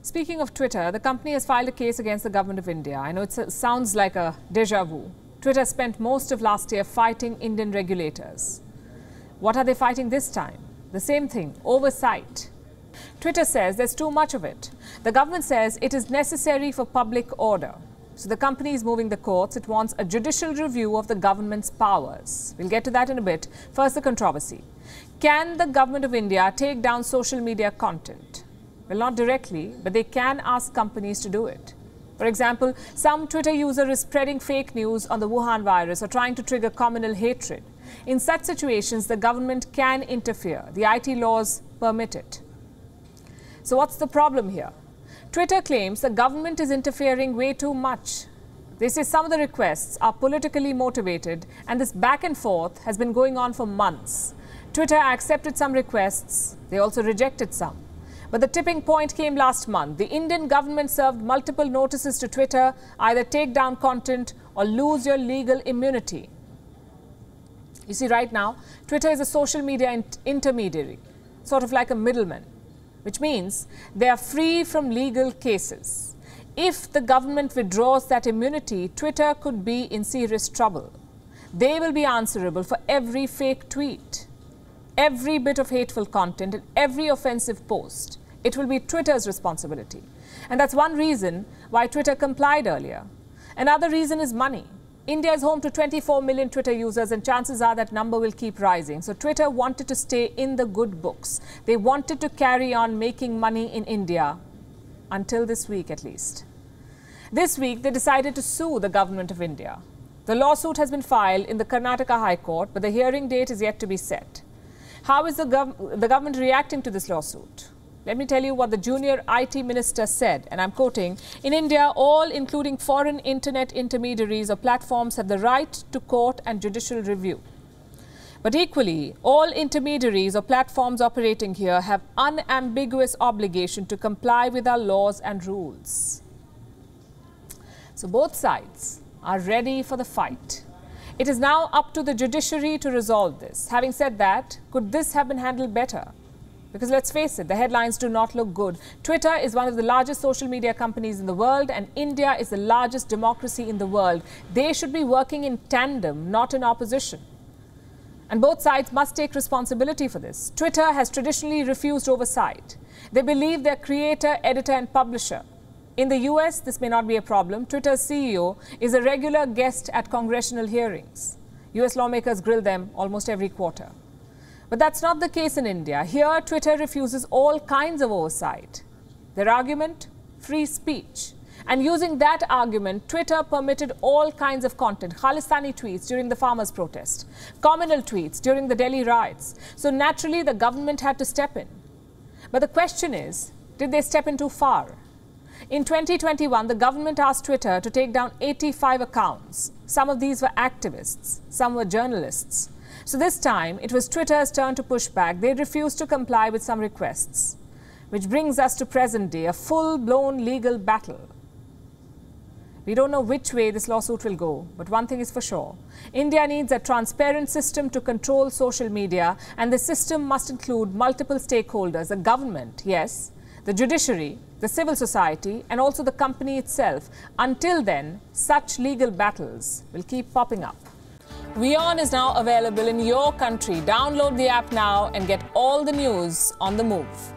Speaking of Twitter, the company has filed a case against the government of India. I know it sounds like a déjà vu. Twitter spent most of last year fighting Indian regulators. What are they fighting this time? The same thing, oversight. Twitter says there's too much of it. The government says it is necessary for public order. So the company is moving the courts. It wants a judicial review of the government's powers. We'll get to that in a bit. First, the controversy. Can the government of India take down social media content? Well, not directly, but they can ask companies to do it. For example, some Twitter user is spreading fake news on the Wuhan virus or trying to trigger communal hatred. In such situations, the government can interfere. The IT laws permit it. So what's the problem here? Twitter claims the government is interfering way too much. They say some of the requests are politically motivated, and this back and forth has been going on for months. Twitter accepted some requests. They also rejected some. But the tipping point came last month. The Indian government served multiple notices to Twitter, either take down content or lose your legal immunity. You see, right now, Twitter is a social media intermediary, sort of like a middleman, which means they are free from legal cases. If the government withdraws that immunity, Twitter could be in serious trouble. They will be answerable for every fake tweet, every bit of hateful content and every offensive post. It will be Twitter's responsibility. And that's one reason why Twitter complied earlier. Another reason is money. India is home to 24 million Twitter users, and chances are that number will keep rising. So Twitter wanted to stay in the good books. They wanted to carry on making money in India, until this week at least. This week, they decided to sue the government of India. The lawsuit has been filed in the Karnataka High Court, but the hearing date is yet to be set. How is the government reacting to this lawsuit? Let me tell you what the junior IT minister said, and I'm quoting, "In India, all, including foreign internet intermediaries or platforms, have the right to court and judicial review. But equally, all intermediaries or platforms operating here have unambiguous obligation to comply with our laws and rules." So both sides are ready for the fight. It is now up to the judiciary to resolve this. Having said that, could this have been handled better? Because let's face it, the headlines do not look good. Twitter is one of the largest social media companies in the world, and India is the largest democracy in the world. They should be working in tandem, not in opposition. And both sides must take responsibility for this. Twitter has traditionally refused oversight. They believe they're creator, editor, and publisher. In the US, this may not be a problem. Twitter's CEO is a regular guest at congressional hearings. US lawmakers grill them almost every quarter. But that's not the case in India. Here, Twitter refuses all kinds of oversight. Their argument? Free speech. And using that argument, Twitter permitted all kinds of content, Khalistani tweets during the farmers' protest, communal tweets during the Delhi riots. So naturally, the government had to step in. But the question is, did they step in too far? In 2021, the government asked Twitter to take down 85 accounts. Some of these were activists, some were journalists. So this time, it was Twitter's turn to push back. They refused to comply with some requests. Which brings us to present day, a full-blown legal battle. We don't know which way this lawsuit will go, but one thing is for sure. India needs a transparent system to control social media, and the system must include multiple stakeholders, the government, yes, the judiciary, the civil society, and also the company itself. Until then, such legal battles will keep popping up. WION is now available in your country. Download the app now and get all the news on the move.